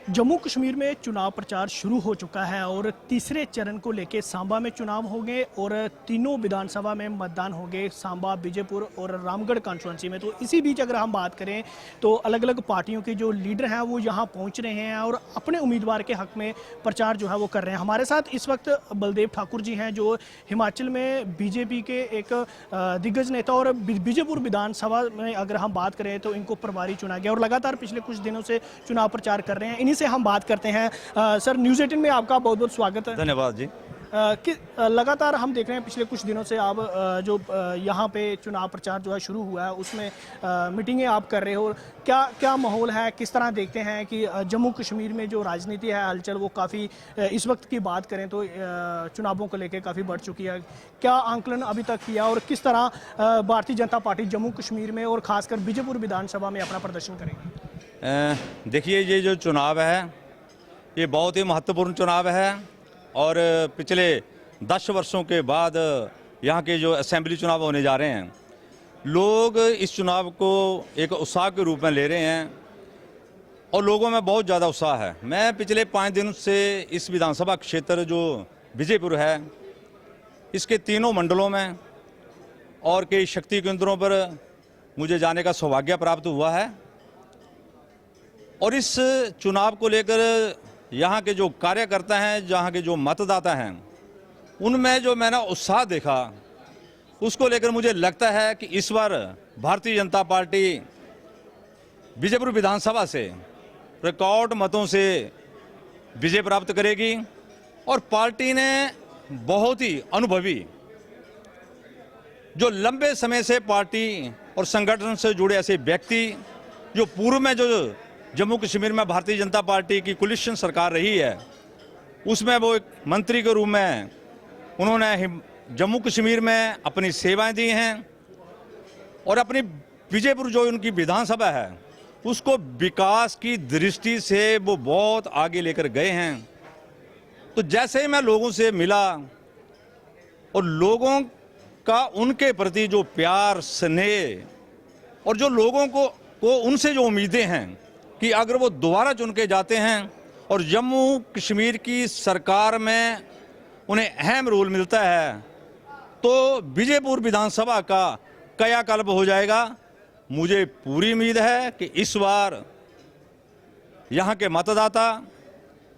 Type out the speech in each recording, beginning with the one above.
जम्मू कश्मीर में चुनाव प्रचार शुरू हो चुका है और तीसरे चरण को लेकर सांबा में चुनाव होंगे और तीनों विधानसभा में मतदान होंगे, सांबा, बीजेपुर और रामगढ़ कॉन्स्टिट्यूंसी में। तो इसी बीच अगर हम बात करें तो अलग अलग पार्टियों के जो लीडर हैं वो यहाँ पहुँच रहे हैं और अपने उम्मीदवार के हक में प्रचार जो है वो कर रहे हैं। हमारे साथ इस वक्त बलदेव ठाकुर जी हैं जो हिमाचल में बीजेपी के एक दिग्गज नेता और बीजेपुर विधानसभा में अगर हम बात करें तो इनको प्रभारी चुना गया और लगातार पिछले कुछ दिनों से चुनाव प्रचार कर रहे हैं। इन्हीं से हम बात करते हैं। सर, न्यूज़ 18 में आपका बहुत बहुत स्वागत है। धन्यवाद जी। कि लगातार हम देख रहे हैं पिछले कुछ दिनों से आप जो यहाँ पे चुनाव प्रचार जो है शुरू हुआ है उसमें मीटिंगें आप कर रहे हो। क्या क्या माहौल है, किस तरह देखते हैं कि जम्मू कश्मीर में जो राजनीति है हलचल वो काफ़ी इस वक्त की बात करें तो चुनावों को लेकर काफ़ी बढ़ चुकी है। क्या आंकलन अभी तक किया और किस तरह भारतीय जनता पार्टी जम्मू कश्मीर में और ख़ासकर बीजेपुर विधानसभा में अपना प्रदर्शन करेगी? देखिए, ये जो चुनाव है ये बहुत ही महत्वपूर्ण चुनाव है और पिछले 10 वर्षों के बाद यहाँ के जो असेंबली चुनाव होने जा रहे हैं, लोग इस चुनाव को एक उत्साह के रूप में ले रहे हैं और लोगों में बहुत ज़्यादा उत्साह है। मैं पिछले 5 दिन से इस विधानसभा क्षेत्र जो बीजेपुर है इसके तीनों मंडलों में और कई शक्ति केंद्रों पर मुझे जाने का सौभाग्य प्राप्त हुआ है और इस चुनाव को लेकर यहाँ के जो कार्यकर्ता हैं, जहाँ के जो मतदाता हैं, उनमें जो मैंने उत्साह देखा उसको लेकर मुझे लगता है कि इस बार भारतीय जनता पार्टी बीजेपुर विधानसभा से रिकॉर्ड मतों से विजय प्राप्त करेगी और पार्टी ने बहुत ही अनुभवी, जो लंबे समय से पार्टी और संगठन से जुड़े ऐसे व्यक्ति जो पूर्व में जो जम्मू कश्मीर में भारतीय जनता पार्टी की कोलिशन सरकार रही है उसमें वो एक मंत्री के रूप में उन्होंने जम्मू कश्मीर में अपनी सेवाएं दी हैं और अपनी बीजेपुर जो उनकी विधानसभा है उसको विकास की दृष्टि से वो बहुत आगे लेकर गए हैं। तो जैसे ही मैं लोगों से मिला और लोगों का उनके प्रति जो प्यार, स्नेह और जो लोगों को उनसे जो उम्मीदें हैं कि अगर वो दोबारा चुन के जाते हैं और जम्मू कश्मीर की सरकार में उन्हें अहम रोल मिलता है तो बीजेपुर विधानसभा का कायाकल्प हो जाएगा। मुझे पूरी उम्मीद है कि इस बार यहाँ के मतदाता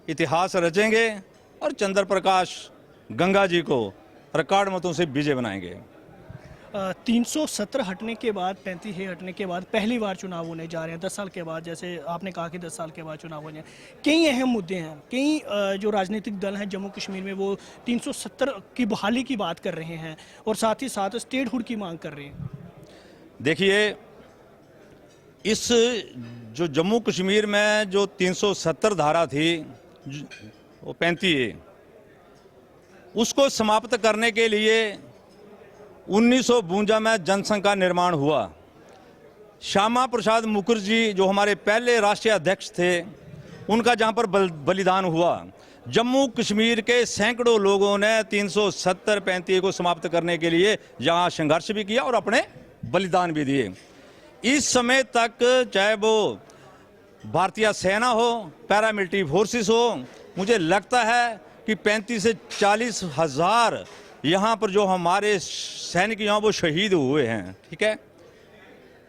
इतिहास रचेंगे और चंद्र प्रकाश गंगा जी को रिकॉर्ड मतों से विजय बनाएंगे। 370 हटने के बाद, 35 हटने के बाद पहली बार चुनाव होने जा रहे हैं 10 साल के बाद। जैसे आपने कहा कि 10 साल के बाद चुनाव होने, कई अहम मुद्दे हैं। कई जो राजनीतिक दल हैं जम्मू कश्मीर में वो 370 की बहाली की बात कर रहे हैं और साथ ही साथ स्टेटहुड की मांग कर रहे हैं। देखिए, इस जो जम्मू कश्मीर में जो 370 धारा थी वो 35 उसको समाप्त करने के लिए 1952 में जनसंघ का निर्माण हुआ। श्यामा प्रसाद मुखर्जी जो हमारे पहले राष्ट्रीय अध्यक्ष थे उनका जहां पर बलिदान हुआ। जम्मू कश्मीर के सैकड़ों लोगों ने 370-35 को समाप्त करने के लिए जहां संघर्ष भी किया और अपने बलिदान भी दिए। इस समय तक चाहे वो भारतीय सेना हो, पैरामिलिट्री फोर्सेस हो, मुझे लगता है कि 35 से 40 हज़ार यहाँ पर जो हमारे सैनिक यहाँ वो शहीद हुए हैं। ठीक है,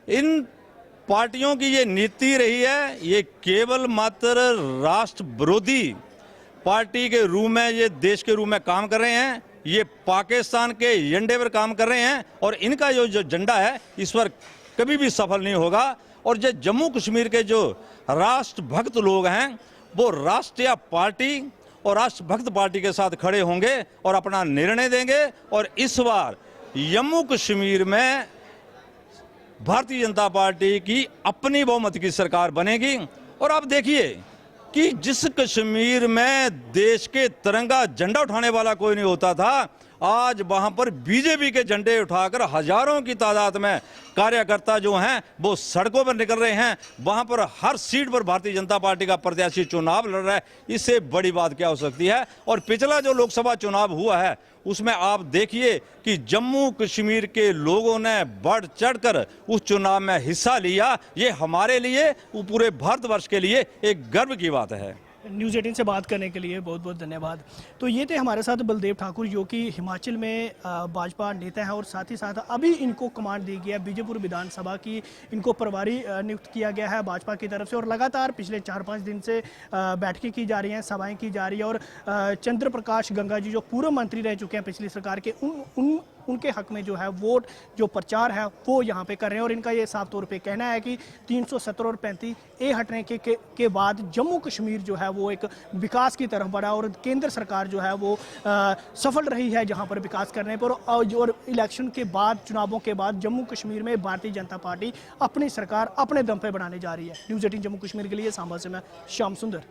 इन पार्टियों की ये नीति रही है, ये केवल मात्र राष्ट्र विरोधी पार्टी के रूप में, ये देश के रूप में काम कर रहे हैं। ये पाकिस्तान के एजेंडे पर काम कर रहे हैं और इनका जो एजेंडा है इस पर कभी भी सफल नहीं होगा। और जो जम्मू कश्मीर के जो राष्ट्रभक्त लोग हैं वो राष्ट्रीय पार्टी और राष्ट्रभक्त पार्टी के साथ खड़े होंगे और अपना निर्णय देंगे और इस बार जम्मू कश्मीर में भारतीय जनता पार्टी की अपनी बहुमत की सरकार बनेगी। और आप देखिए कि जिस कश्मीर में देश के तिरंगा झंडा उठाने वाला कोई नहीं होता था, आज वहां पर बीजेपी के झंडे उठाकर हजारों की तादाद में कार्यकर्ता जो हैं वो सड़कों पर निकल रहे हैं। वहां पर हर सीट पर भारतीय जनता पार्टी का प्रत्याशी चुनाव लड़ रहा है। इससे बड़ी बात क्या हो सकती है। और पिछला जो लोकसभा चुनाव हुआ है उसमें आप देखिए कि जम्मू कश्मीर के लोगों ने बढ़ चढ़कर उस चुनाव में हिस्सा लिया। ये हमारे लिए, पूरे भारतवर्ष के लिए एक गर्व की बात है। न्यूज़ 18 से बात करने के लिए बहुत बहुत धन्यवाद। तो ये थे हमारे साथ बलदेव ठाकुर, जो कि हिमाचल में भाजपा नेता हैं और साथ ही साथ अभी इनको कमांड दी गई है बीजेपुर विधानसभा की। इनको प्रभारी नियुक्त किया गया है भाजपा की तरफ से और लगातार पिछले 4-5 दिन से बैठकें की जा रही हैं, सभाएं की जा रही है। और चंद्र प्रकाश गंगा जी जो पूर्व मंत्री रह चुके हैं पिछली सरकार के, उनके हक में जो है वोट जो प्रचार है वो यहाँ पे कर रहे हैं। और इनका ये साफ तौर पे कहना है कि 370 और 35A हटने के बाद जम्मू कश्मीर जो है वो एक विकास की तरफ बढ़ा और केंद्र सरकार जो है वो सफल रही है जहाँ पर विकास करने पर। और इलेक्शन के बाद, चुनावों के बाद जम्मू कश्मीर में भारतीय जनता पार्टी अपनी सरकार अपने दम पे बनाने जा रही है। न्यूज़ 18 जम्मू कश्मीर के लिए सांबा से मैं श्याम सुंदर।